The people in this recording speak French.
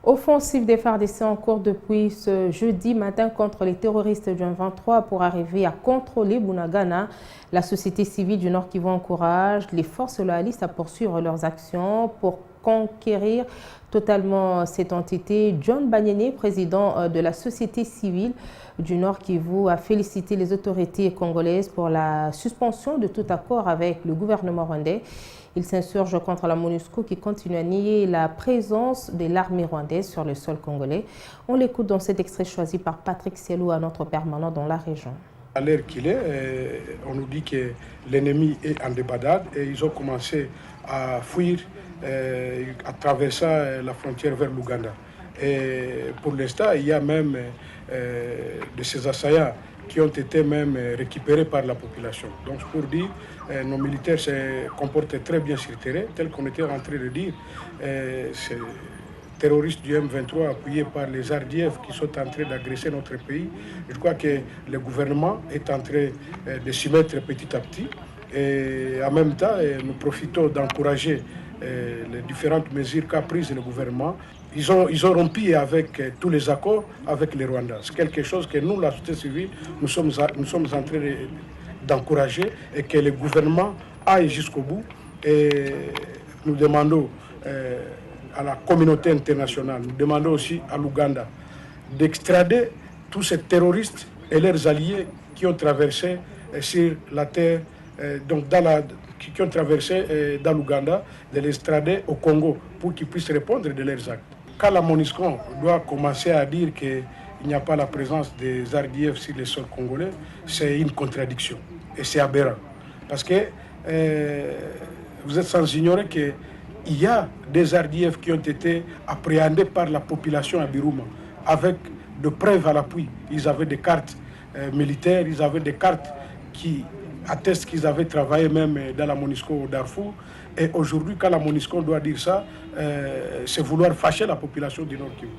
Offensive des FARDC en cours depuis ce jeudi matin contre les terroristes du M23 pour arriver à contrôler Bunagana. La société civile du Nord Kivu encourage les forces loyalistes à poursuivre leurs actions pour conquérir totalement cette entité. John Banyene, président de la société civile du Nord Kivu, a félicité les autorités congolaises pour la suspension de tout accord avec le gouvernement rwandais. Il s'insurge contre la MONUSCO qui continue à nier la présence de l'armée rwandaise sur le sol congolais. On l'écoute dans cet extrait choisi par Patrick Sielou, un autre permanent dans la région. À l'heure qu'il est, on nous dit que l'ennemi est en débandade et ils ont commencé à fuir à traverser la frontière vers l'Ouganda. Et pour l'instant, il y a même de ces assaillants qui ont été même récupérés par la population. Donc pour dire, nos militaires se comportent très bien sur le terrain, tel qu'on était en train de dire. Ces terroristes du M23 appuyés par les RDF qui sont en train d'agresser notre pays. Je crois que le gouvernement est en train de s'y mettre petit à petit. Et en même temps, nous profitons d'encourager les différentes mesures qu'a prises le gouvernement. Ils ont rompu avec tous les accords avec les Rwandais. C'est quelque chose que nous, la société civile, nous sommes en train d'encourager et que le gouvernement aille jusqu'au bout. Et nous demandons à la communauté internationale, nous demandons aussi à l'Ouganda d'extrader tous ces terroristes et leurs alliés qui ont traversé sur la terre, qui ont traversé dans l'Ouganda, de les extrader au Congo pour qu'ils puissent répondre de leurs actes. Quand la MONUSCO doit commencer à dire qu'il n'y a pas la présence des RDF sur le sol congolais, c'est une contradiction et c'est aberrant. Parce que vous êtes sans ignorer qu'il y a des RDF qui ont été appréhendés par la population à Biruma avec de preuves à l'appui. Ils avaient des cartes militaires, ils avaient des cartes qui attestent qu'ils avaient travaillé même dans la MONUSCO au Darfour. Et aujourd'hui, quand la MONUSCO doit dire ça, c'est vouloir fâcher la population du Nord Kivu.